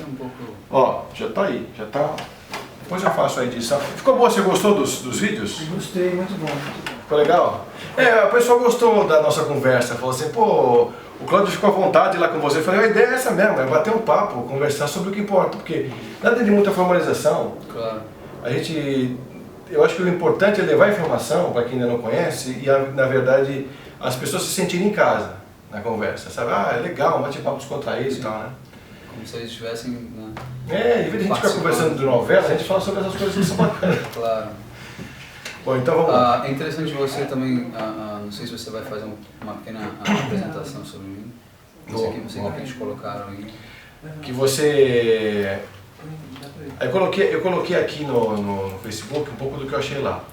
é um pouco... Ó, já tá aí, já tá... Depois eu faço a edição. Ficou bom? Você gostou dos vídeos? Gostei, muito bom, muito bom. Ficou legal? O pessoal gostou da nossa conversa. Falou assim, pô, o Cláudio ficou à vontade lá com você. Eu falei, a ideia é essa mesmo, é bater um papo, conversar sobre o que importa. Porque nada de muita formalização. Claro. Eu acho que o importante é levar informação para quem ainda não conhece e, na verdade, as pessoas se sentirem em casa na conversa, sabe? É legal, um bate-papo descontraído e tal, né? Como se eles estivessem... Né, em vez de a gente ficar conversando de novela, a gente fala sobre essas coisas que são bacanas. Claro. Bom, então vamos lá. É interessante você também, não sei se você vai fazer uma pequena apresentação sobre mim. Não sei o que eles colocaram aí. Que você... Eu coloquei aqui no Facebook um pouco do que eu achei lá.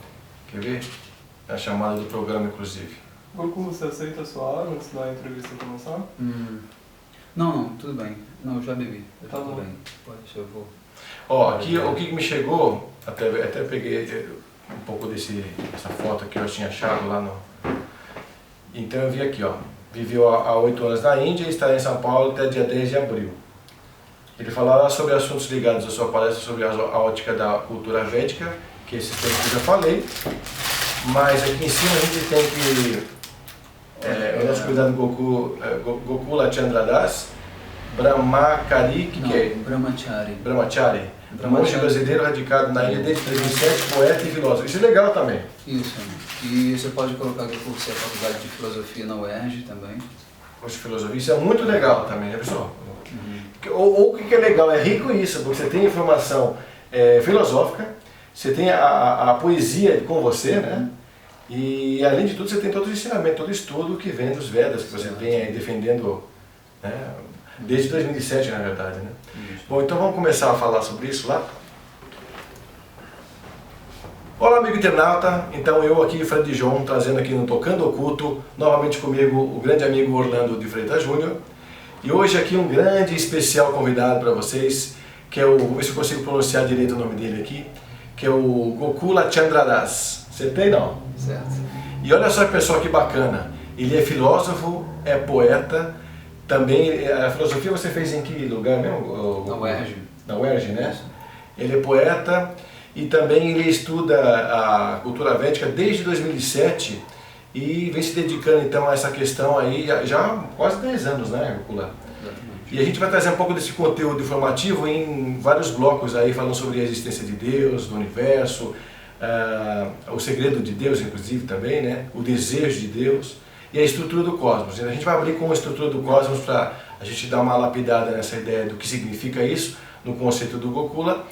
Quer ver? A chamada do programa, inclusive. Goku, você aceita a sua água antes da entrevista começar? Não, tudo bem. Não, eu já bebi. Tá Tudo bom. bem. Pode ser, eu vou. Ó, aqui o que me chegou, até peguei um pouco dessa foto que eu tinha achado lá no... Então eu vi aqui, ó. Viveu há 8 anos na Índia e está em São Paulo até dia 10 de abril. Ele falará sobre assuntos ligados à sua palestra sobre a ótica da cultura védica, que esses temas que eu já falei. Mas aqui em cima a gente tem que... o nosso convidado Gokula Chandra Das, Brahmachari, que é? Brahmachari. Brahmachari. Monge brasileiro radicado na Índia desde 2007, poeta e filósofo. Isso é legal também. Isso. E você pode colocar que eu cursei a faculdade de filosofia na UERJ também. Curso de filosofia. Isso é muito legal também, né, pessoal? Ou o que é legal, é rico isso, porque você tem informação filosófica, você tem a poesia com você, né? E além de tudo você tem todo o ensinamento, todo o estudo que vem dos Vedas, que você vem aí defendendo, né? Desde 2007, na verdade, né? Bom, então vamos começar a falar sobre isso lá. Olá, amigo internauta. Então eu aqui, Fred João, trazendo aqui no Tocando Oculto, novamente comigo o grande amigo Orlando de Freitas Júnior. E hoje aqui um grande e especial convidado para vocês, que é vou ver se eu consigo pronunciar direito o nome dele aqui, que é o Gokula Chandra Das. Acertei, não? Certo. E olha só, pessoal, que bacana. Ele é filósofo, é poeta, também, a filosofia você fez em que lugar mesmo? Na UERJ. Na UERJ, né? Ele é poeta e também ele estuda a cultura védica desde 2007 e vem se dedicando então a essa questão aí já há quase 10 anos, né, Gokula? E a gente vai trazer um pouco desse conteúdo informativo em vários blocos aí, falando sobre a existência de Deus, do universo, o segredo de Deus, inclusive, também, né? O desejo de Deus e a estrutura do cosmos. A gente vai abrir com a estrutura do cosmos para a gente dar uma lapidada nessa ideia do que significa isso, no conceito do Gokula.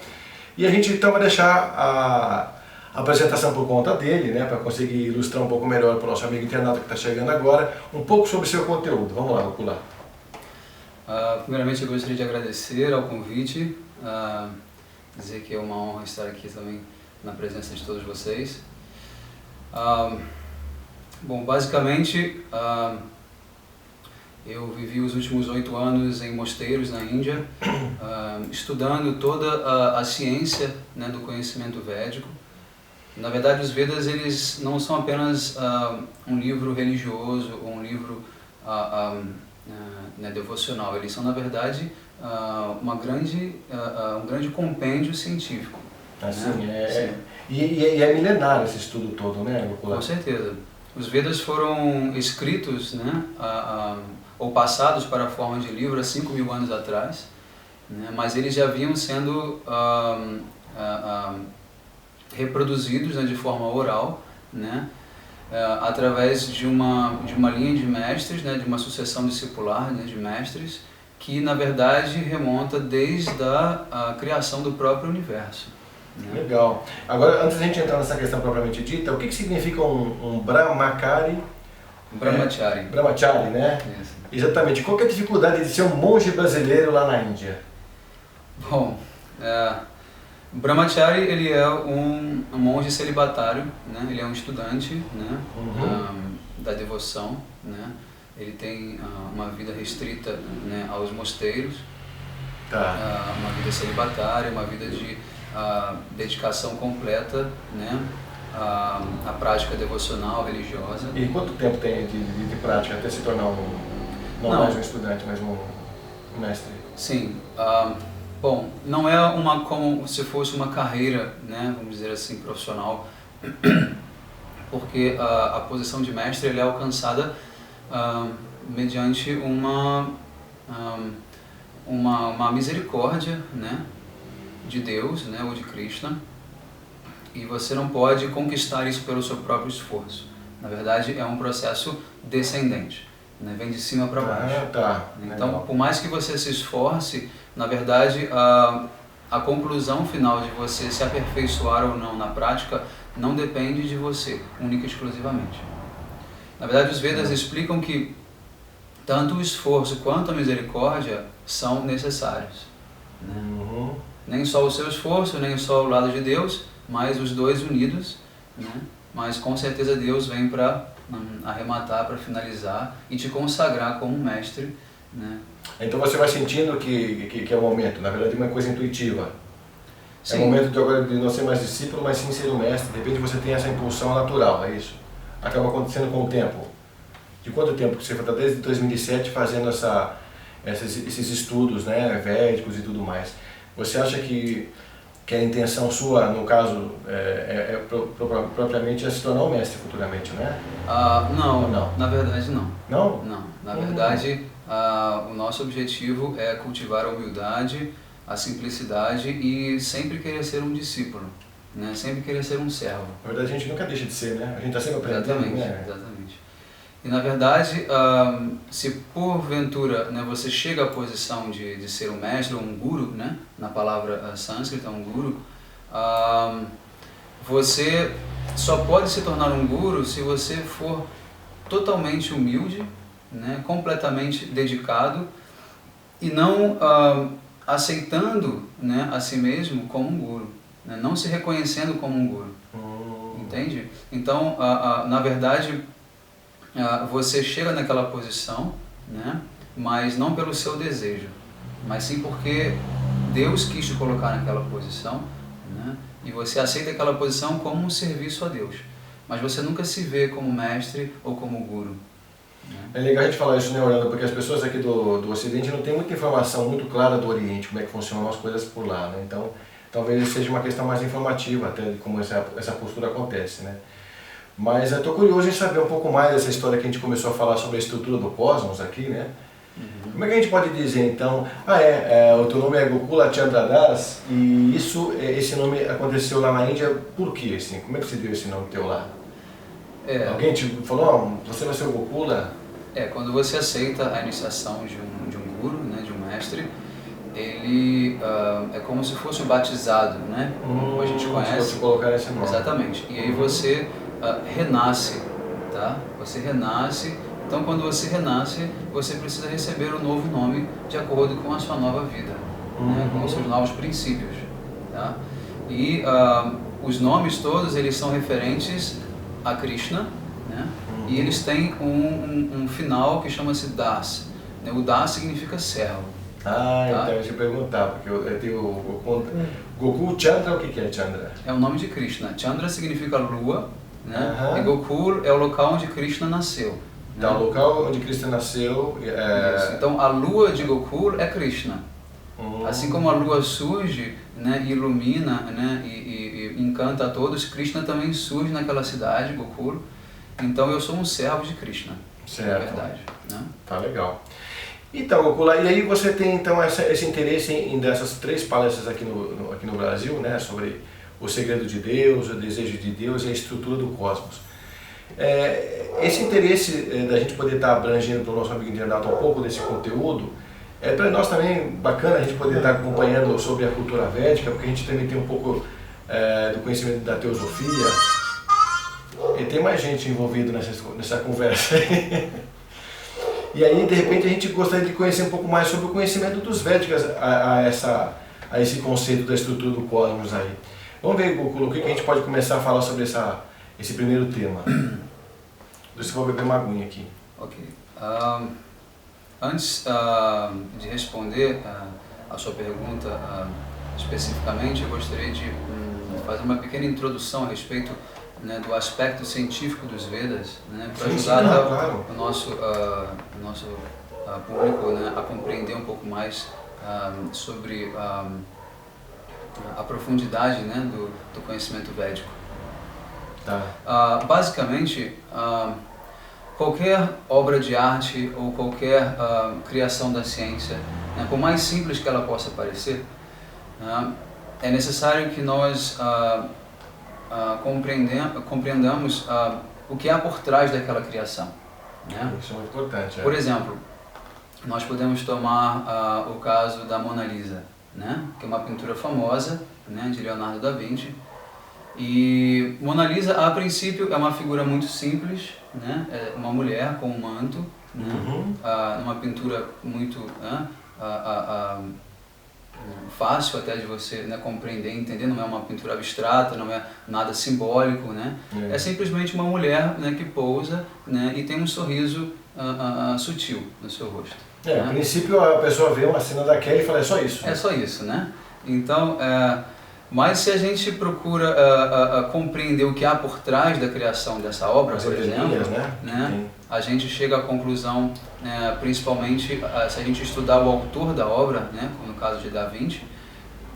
E a gente então vai deixar a apresentação por conta dele, né? Para conseguir ilustrar um pouco melhor para o nosso amigo internauta que está chegando agora, um pouco sobre o seu conteúdo. Vamos lá, Gokula. Primeiramente eu gostaria de agradecer ao convite, dizer que é uma honra estar aqui também na presença de todos vocês. Bom, basicamente eu vivi os últimos 8 anos em mosteiros na Índia, estudando toda a ciência, né, do conhecimento védico. Na verdade, os Vedas eles não são apenas um livro religioso ou um livro né, devocional, eles são na verdade um grande compêndio científico. Assim, né? E é milenário esse estudo todo, né, Gokula? Com certeza. Os Vedas foram escritos, né, ou passados para a forma de livro há 5.000 anos atrás, né, mas eles já vinham sendo reproduzidos, né, de forma oral, né, através de uma linha de mestres, né, de uma sucessão discipular, né, de mestres, que na verdade remonta desde a criação do próprio universo. Né? Legal. Agora, antes de a gente entrar nessa questão propriamente dita, o que significa um Brahmachari? Brahmachari. Brahmachari, né? Isso. Exatamente. Qual que é a dificuldade de ser um monge brasileiro lá na Índia? Bom, o Brahmachari ele é um monge celibatário, né? Ele é um estudante, né? Da devoção, né? Ele tem uma vida restrita, né, aos mosteiros, uma vida celibatária, uma vida de dedicação completa, né, à prática devocional, religiosa. E quanto tempo tem de prática até se tornar não mais um estudante, mas um mestre? Sim, Bom, não é como se fosse uma carreira, né, vamos dizer assim, profissional, porque a posição de mestre ele é alcançada mediante uma misericórdia, né, de Deus, né, ou de Krishna, e você não pode conquistar isso pelo seu próprio esforço. Na verdade, é um processo descendente, né, vem de cima para baixo. Tá. Então, Legal. por mais que você se esforce, na verdade, a conclusão final de você se aperfeiçoar ou não na prática não depende de você, única e exclusivamente. Na verdade, os Vedas explicam que tanto o esforço quanto a misericórdia são necessários, né? Uhum. Nem só o seu esforço, nem só o lado de Deus, mas os dois unidos, né? Mas com certeza Deus vem para arrematar, para finalizar e te consagrar como mestre, né? Então você vai sentindo que é o momento, na verdade é uma coisa intuitiva. Sim. É o momento de agora de não ser mais discípulo, mas sim ser o mestre. De repente você tem essa impulsão natural, é isso? Acaba acontecendo com o tempo. De quanto tempo que você está desde 2007 fazendo esses estudos, né, védicos e tudo mais? Você acha que a intenção sua, no caso, propriamente é se tornar um mestre futuramente, né? Não, Ou não? na verdade não. Não? Não, na verdade o nosso objetivo é cultivar a humildade, a simplicidade e sempre querer ser um discípulo, né? Sempre querer ser um servo. Na verdade a gente nunca deixa de ser, né? A gente está sempre aprendendo, Exatamente, né? exatamente. E na verdade, se porventura, né, você chega à posição de ser um mestre ou um guru, né, na palavra sânscrita, um guru, você só pode se tornar um guru se você for totalmente humilde, né, completamente dedicado e não aceitando, né, a si mesmo como um guru, né, não se reconhecendo como um guru. Entende? Então, na verdade, você chega naquela posição, né, mas não pelo seu desejo, mas sim porque Deus quis te colocar naquela posição, né, e você aceita aquela posição como um serviço a Deus, mas você nunca se vê como mestre ou como guru. Né? É legal a gente falar isso, né, Orlando, porque as pessoas aqui do Ocidente não têm muita informação muito clara do Oriente, como é que funcionam as coisas por lá, né? Então, talvez seja uma questão mais informativa até de como essa postura acontece, né? Mas eu estou curioso em saber um pouco mais dessa história que a gente começou a falar sobre a estrutura do cosmos aqui, né? Uhum. Como é que a gente pode dizer então, o teu nome é Gokula Chandra Das e esse nome aconteceu lá na Índia por quê? Assim? Como é que você deu esse nome teu lá? Alguém te falou, você vai ser o Gokula? Quando você aceita a iniciação de um guru, né, de um mestre, ele é como se fosse o batizado, né? Como a gente conhece. Se colocar esse nome. Exatamente. E aí você renasce, tá? Você renasce. Então, quando você renasce, você precisa receber um novo nome de acordo com a sua nova vida, né? Com os seus novos princípios, tá? E os nomes todos, eles são referentes a Krishna, né? E eles têm um final que chama-se Das, né? O Das significa servo. Tá? Então eu ia te perguntar, porque eu tenho Gokul Chandra, o que é Chandra? É o nome de Krishna. Chandra significa lua, né? E Gokul é o local onde Krishna nasceu. Então, o local onde Krishna nasceu Isso. Então, a lua de Gokul é Krishna. Assim como a lua surge, né, e ilumina, né, e encanta a todos, Krishna também surge naquela cidade, Gokul. Então, eu sou um servo de Krishna. Certo. É verdade. Né? Tá legal. Então, Gokula, e aí você tem então esse interesse em dessas 3 palestras aqui no Brasil, né, sobre o segredo de Deus, o desejo de Deus e a estrutura do cosmos. Esse interesse da gente poder estar abrangendo para o nosso amigo internauta um pouco desse conteúdo, para nós também bacana a gente poder estar acompanhando sobre a cultura védica, porque a gente também tem um pouco do conhecimento da teosofia, e tem mais gente envolvida nessa conversa. E aí, de repente, a gente gostaria de conhecer um pouco mais sobre o conhecimento dos Védicas a esse conceito da estrutura do cosmos aí. Vamos ver, Gokula, o que a gente pode começar a falar sobre esse primeiro tema. Deixa eu beber uma aguinha aqui. Ok. Antes de responder a sua pergunta especificamente, eu gostaria de fazer uma pequena introdução a respeito, né, do aspecto científico dos Vedas, né, para ajudar o nosso público, né, a compreender um pouco mais sobre a profundidade, né, do conhecimento védico. Tá. Basicamente, qualquer obra de arte ou qualquer criação da ciência, né, por mais simples que ela possa parecer, é necessário que nós compreendamos o que há por trás daquela criação. Né? Isso é muito importante. Por exemplo, nós podemos tomar o caso da Mona Lisa, né? Que é uma pintura famosa, né, de Leonardo da Vinci. E Mona Lisa, a princípio, é uma figura muito simples, né? É uma mulher com um manto, né? Uma pintura muito fácil até de você, né, compreender, entender. Não é uma pintura abstrata, não é nada simbólico, né? É simplesmente uma mulher, né, que pousa, né, e tem um sorriso sutil no seu rosto. A princípio a pessoa vê uma cena daquela e fala, é só isso. É só isso, né? Então, mas se a gente procura compreender o que há por trás da criação dessa obra, por exemplo, né, a gente chega à conclusão, principalmente se a gente estudar o autor da obra, né, como no caso de Da Vinci,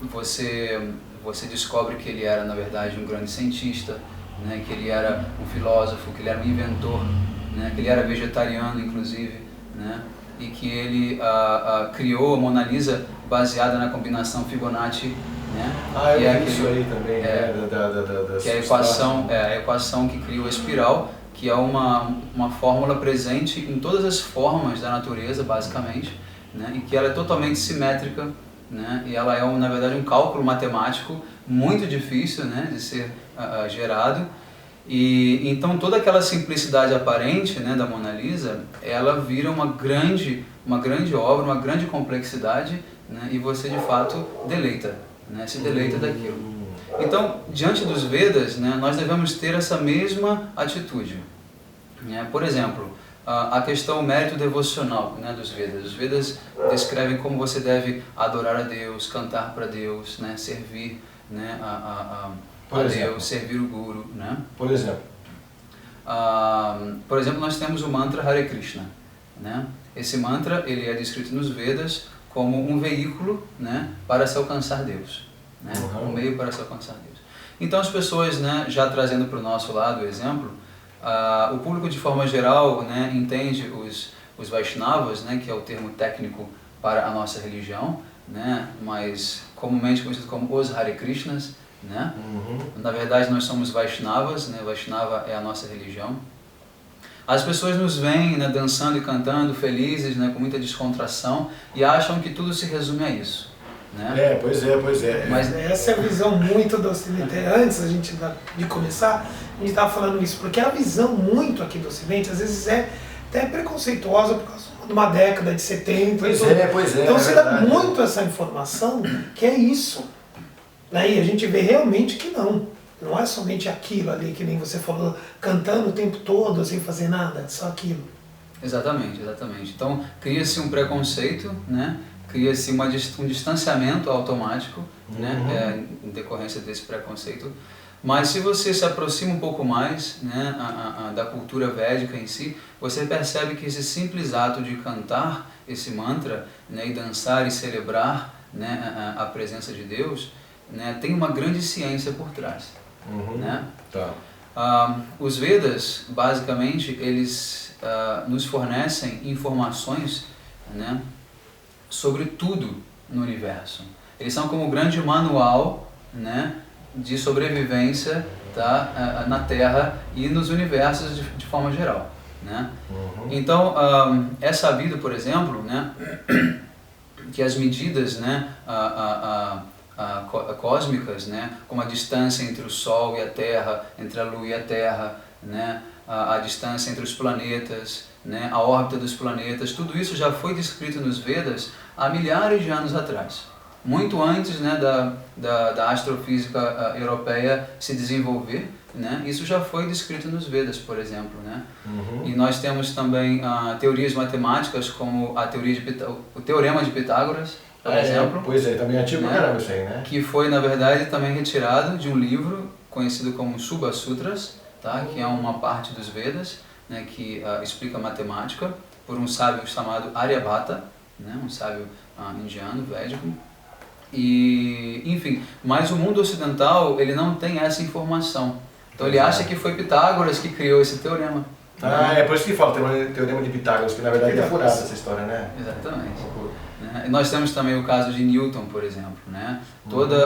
você descobre que ele era, na verdade, um grande cientista, né, que ele era um filósofo, que ele era um inventor, né, que ele era vegetariano, inclusive, né, e que ele criou a Mona Lisa baseada na combinação Fibonacci, né? Eu vi isso aí também, que é a equação que cria a espiral, que é uma fórmula presente em todas as formas da natureza, basicamente, né? E que ela é totalmente simétrica, né? E ela é, na verdade, um cálculo matemático muito difícil, né, de ser gerado. E então toda aquela simplicidade aparente, né, da Mona Lisa, ela vira uma grande obra, uma grande complexidade, né, e você de fato deleita, né, se deleita daquilo. Então, diante dos Vedas, né, nós devemos ter essa mesma atitude. Né? Por exemplo, a questão mérito devocional, né, dos Vedas. Os Vedas descrevem como você deve adorar a Deus, cantar para Deus, né, servir, né, a Deus, servir o Guru, né? Por exemplo? Por exemplo, nós temos o mantra Hare Krishna, né? Esse mantra, ele é descrito nos Vedas como um veículo, né, para se alcançar Deus, né? Um meio para se alcançar Deus. Então as pessoas, né, já trazendo para o nosso lado o exemplo, o público de forma geral, né, entende os Vaishnavas, né, que é o termo técnico para a nossa religião, né, mas comumente conhecido como os Hare Krishnas, né? Na verdade nós somos Vaishnavas, né? Vaishnava é a nossa religião. As pessoas nos veem, né, dançando e cantando, felizes, né, com muita descontração, e acham que tudo se resume a isso, né? Pois é. Mas essa é a visão muito do Ocidente. Antes de começar, a gente estava falando isso, porque a visão muito aqui do Ocidente, às vezes é até preconceituosa por causa de uma década de 70. Pois é. Então você dá muito essa informação que é isso. E a gente vê realmente que não é somente aquilo ali, que nem você falou, cantando o tempo todo, sem fazer nada, só aquilo. Exatamente. Então, cria-se um preconceito, né? Cria-se um distanciamento automático, né? Em decorrência desse preconceito. Mas se você se aproxima um pouco mais, né, da cultura védica em si, você percebe que esse simples ato de cantar esse mantra, né, e dançar e celebrar, né, a presença de Deus, né, tem uma grande ciência por trás. Né? Os Vedas, basicamente, eles nos fornecem informações, né, sobre tudo no universo. Eles são como um grande manual, né, de sobrevivência, tá, na Terra e nos universos de forma geral. Né? Então, é sabido, por exemplo, né, que as medidas, né, cósmicas, né, como a distância entre o Sol e a Terra, entre a Lua e a Terra, né, a distância entre os planetas, né, a órbita dos planetas, tudo isso já foi descrito nos Vedas há milhares de anos atrás. Muito antes, né, da astrofísica europeia se desenvolver, né, isso já foi descrito nos Vedas, por exemplo. Né? E nós temos também teorias matemáticas como o Teorema de Pitágoras, por exemplo. Pois é, também é antigo, né? Caramba, isso aí, né? Que foi, na verdade, também retirado de um livro conhecido como Subha Sutras, tá? Que é uma parte dos Vedas, né, que explica matemática, por um sábio chamado Aryabhata. né? Um sábio indiano, védico. E, enfim, mas o mundo ocidental, ele não tem essa informação. Então ele acha que foi Pitágoras que criou esse teorema. É por isso que fala o teorema de Pitágoras, que na verdade é furada essa história, né? Exatamente. E nós temos também o caso de Newton, por exemplo, né? Toda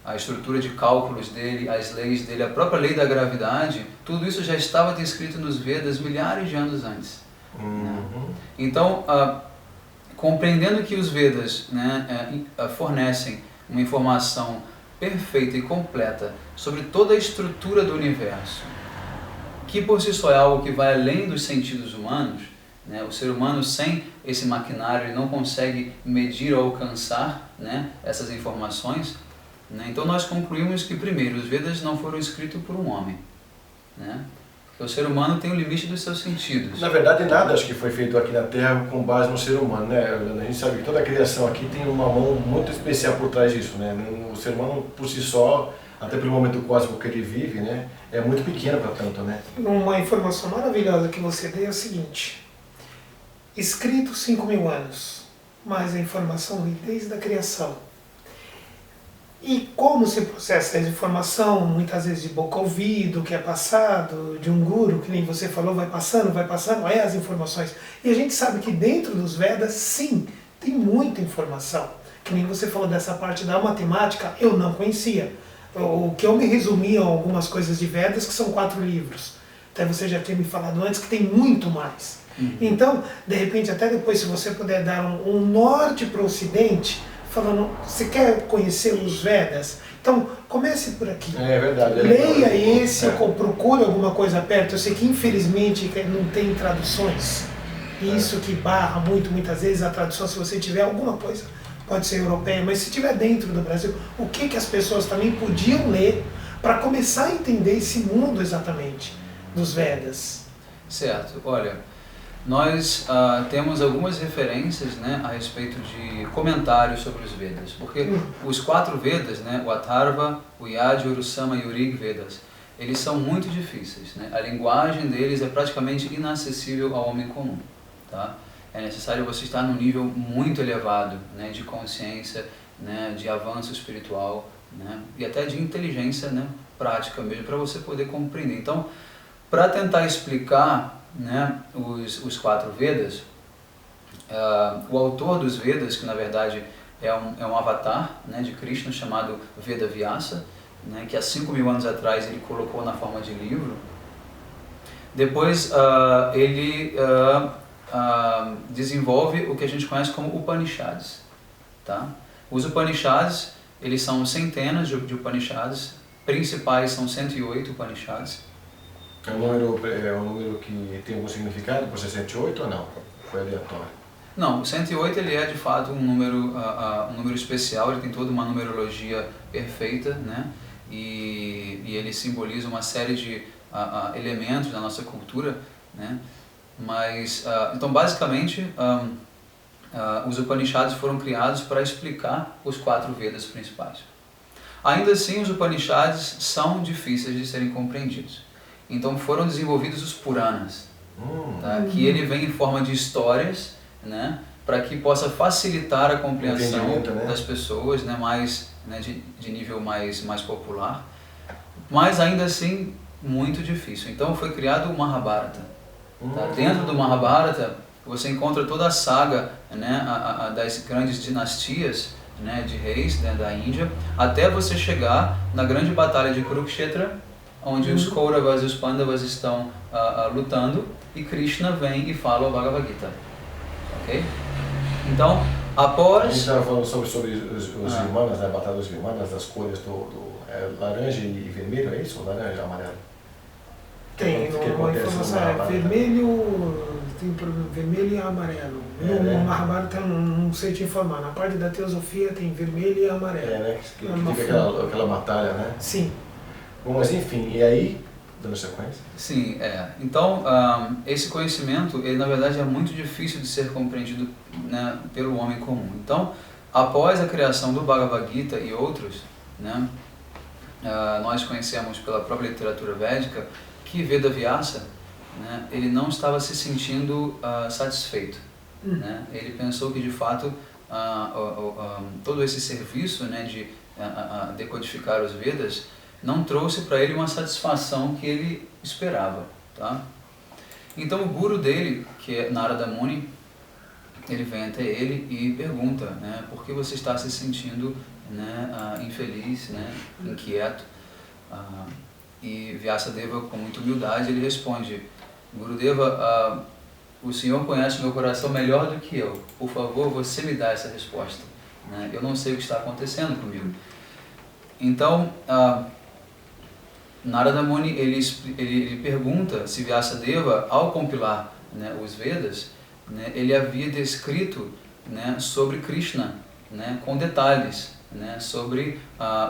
a estrutura de cálculos dele, as leis dele, a própria lei da gravidade, tudo isso já estava descrito nos Vedas milhares de anos antes. Né? Então, compreendendo que os Vedas, né, fornecem uma informação perfeita e completa sobre toda a estrutura do universo, que por si só é algo que vai além dos sentidos humanos, né? O ser humano sem esse maquinário ele não consegue medir ou alcançar, né, essas informações, né? Então nós concluímos que primeiro os Vedas não foram escritos por um homem, né? Porque o ser humano tem o limite dos seus sentidos. Na verdade nada acho que foi feito aqui na Terra com base no ser humano, né? A gente sabe que toda a criação aqui tem uma mão muito especial por trás disso, né? O ser humano por si só, até pelo momento cósmico que ele vive, né, é muito pequeno para tanto, né? Uma informação maravilhosa que você deu é o seguinte: escrito 5.000 anos, mas a informação vem desde a criação. E como se processa essa informação, muitas vezes de boca a ouvido, que é passado, de um guru, que nem você falou, vai passando, é as informações. E a gente sabe que dentro dos Vedas, sim, tem muita informação. Que nem você falou dessa parte da matemática, eu não conhecia. O que eu me resumia a algumas coisas de Vedas, que são 4 livros. Até você já tinha me falado antes que tem muito mais. Então, de repente, até depois, se você puder dar um norte para o ocidente, falando, você quer conhecer os Vedas? Então, comece por aqui. É verdade. Leia esse, ou procure alguma coisa perto. Eu sei que, infelizmente, não tem traduções. Isso que barra muitas vezes a tradução, se você tiver alguma coisa, pode ser europeia, mas se tiver dentro do Brasil, o que as pessoas também podiam ler para começar a entender esse mundo exatamente dos Vedas? Certo. Olha, nós temos algumas referências, né, a respeito de comentários sobre os Vedas, porque os 4 Vedas, né, o Atharva, o Yajur, o Sama e o Rig Vedas, eles são muito difíceis, né? A linguagem deles é praticamente inacessível ao homem comum, tá? É necessário você estar num nível muito elevado, né, de consciência, né, de avanço espiritual, né, e até de inteligência, né, prática mesmo, para você poder compreender. Então, para tentar explicar, né, os 4 Vedas, o autor dos Vedas, que na verdade é um avatar, né, de Krishna chamado Veda Vyasa, né, que há 5.000 anos atrás ele colocou na forma de livro. Depois ele desenvolve o que a gente conhece como Upanishads, tá? Os Upanishads, eles são centenas de Upanishads, principais são 108 Upanishads. É um número que tem algum significado por ser 108 ou não? Foi aleatório? Não, o 108 ele é de fato um número especial, ele tem toda uma numerologia perfeita, né? E ele simboliza uma série de elementos da nossa cultura, né? Mas, então basicamente, os Upanishads foram criados para explicar os 4 Vedas principais. Ainda assim, os Upanishads são difíceis de serem compreendidos. Então foram desenvolvidos os Puranas, tá? Que ele vem em forma de histórias, né? Para que possa facilitar a compreensão, né, das pessoas, né? Mais, né, de nível mais popular, mas ainda assim muito difícil. Então foi criado o Mahabharata. Tá? Dentro do Mahabharata você encontra toda a saga, né, das grandes dinastias, né, de reis, né, da Índia, até você chegar na grande batalha de Kurukshetra, onde os Kauravas e os Pandavas estão lutando e Krishna vem e fala o Bhagavad Gita. Ok? Então, após... A gente estava falando sobre os Vimanas, né, a batalha dos Vimanas, das cores laranja e vermelho, é isso? Laranja e amarelo? Tem uma informação, tem vermelho e amarelo. No Mahabharata não sei te informar, na parte da teosofia tem vermelho e amarelo. Né? Que fica aquela batalha, né? Sim. Bom, mas enfim, e aí, dando sequência? Sim, então esse conhecimento, ele na verdade é muito difícil de ser compreendido, né, pelo homem comum. Então, após a criação do Bhagavad Gita e outros, né, nós conhecemos pela própria literatura védica que Veda Vyasa, né, ele não estava se sentindo satisfeito, né? Ele pensou que de fato todo esse serviço, né, de decodificar os Vedas não trouxe para ele uma satisfação que ele esperava, tá? Então o guru dele, que é Narada Muni, ele vem até ele e pergunta, né, por que você está se sentindo, né, infeliz, né, inquieto? E Vyasadeva, com muita humildade, ele responde: Gurudeva, o senhor conhece o meu coração melhor do que eu. Por favor, você me dá essa resposta, né? Eu não sei o que está acontecendo comigo. Então, Narada Muni, ele pergunta se Vyasadeva, ao compilar, né, os Vedas, né, ele havia descrito, né, sobre Krishna, né, com detalhes, né, sobre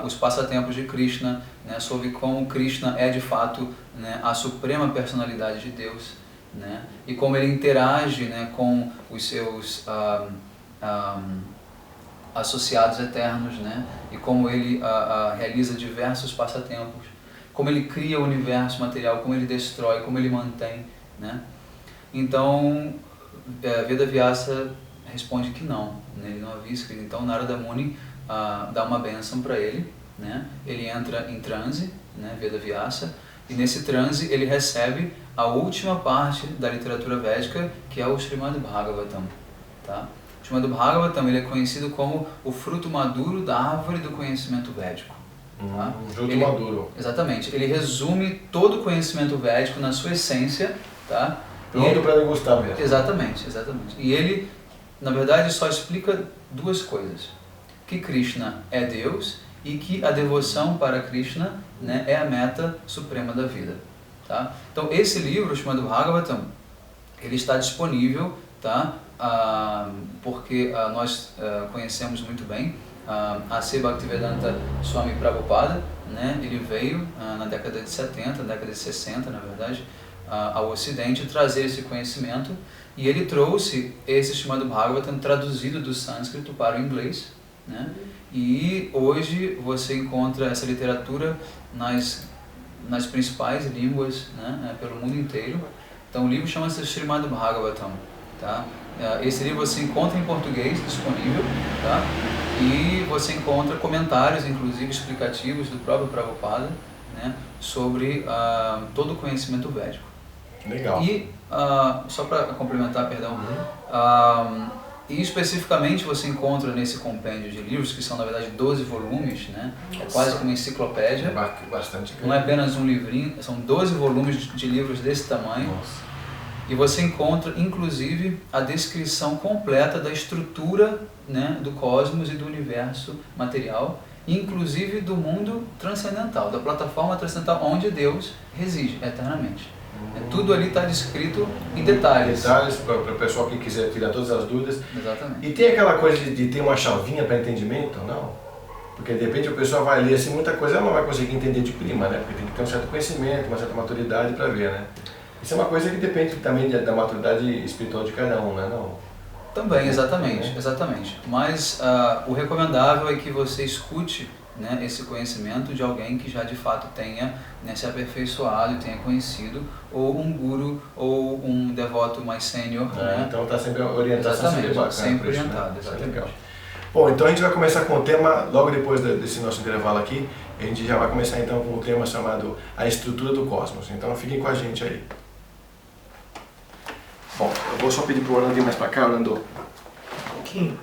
os passatempos de Krishna, né, sobre como Krishna é de fato, né, a suprema personalidade de Deus, né, e como ele interage, né, com os seus associados eternos, né, e como ele realiza diversos passatempos, como ele cria o universo material, como ele destrói, como ele mantém, né. Então, Vedavyasa responde que não, né, ele não havia escrito. Então Narada Muni dá uma bênção para ele, né, ele entra em transe, né, Vedavyasa, e nesse transe ele recebe a última parte da literatura védica, que é o Srimad Bhagavatam, tá? O Srimad Bhagavatam, ele é conhecido como o fruto maduro da árvore do conhecimento védico. Tá? Fruto maduro. Exatamente, ele resume todo o conhecimento védico na sua essência, tá? Pronto para degustar mesmo. Exatamente, exatamente. E ele, na verdade, só explica duas coisas: que Krishna é Deus e que a devoção para Krishna, né, é a meta suprema da vida, tá? Então esse livro, chamado Bhagavatam, ele está disponível, tá? Porque nós conhecemos muito bem A.C. Bhaktivedanta Swami Prabhupada, né? Ele veio na década de 70, na década de 60, na verdade, ao Ocidente trazer esse conhecimento, e ele trouxe esse chamado Bhagavatam traduzido do sânscrito para o inglês, né? E hoje você encontra essa literatura nas principais línguas, né, pelo mundo inteiro. Então o livro chama-se Srimad Bhagavatam, tá? Esse livro você encontra em português disponível, tá? E você encontra comentários, inclusive explicativos do próprio Prabhupada, né, sobre todo o conhecimento védico. Legal. E, só para complementar, perdão, e especificamente você encontra nesse compêndio de livros, que são na verdade 12 volumes, né? É quase que uma enciclopédia. Bastante. Não é apenas um livrinho, são 12 volumes de livros desse tamanho. Nossa. E você encontra inclusive a descrição completa da estrutura, né, do cosmos e do universo material, inclusive do mundo transcendental, da plataforma transcendental onde Deus reside eternamente. Tudo ali está descrito em detalhes. Detalhes para o pessoal que quiser tirar todas as dúvidas. Exatamente. E tem aquela coisa de ter uma chavinha para entendimento, não? Porque de repente o pessoal vai ler assim muita coisa, ela não vai conseguir entender de prima, né? Porque tem que ter um certo conhecimento, uma certa maturidade para ver, né? Isso é uma coisa que depende também da maturidade espiritual de cada um, né? Não? Também, exatamente, exatamente. Mas o recomendável é que você escute, né, esse conhecimento de alguém que já de fato tenha, né, se aperfeiçoado e tenha conhecido, ou um guru, ou um devoto mais sênior. Né? Então está sempre orientado, exatamente, bacana, sempre isso, orientado, né? exatamente. Legal. Bom, então a gente vai começar com o tema, logo depois desse nosso intervalo aqui, a gente já vai começar então com o tema chamado A Estrutura do Cosmos. Então fiquem com a gente aí. Bom, eu vou só pedir para o Orlando ir mais para cá, Orlando. Um pouquinho.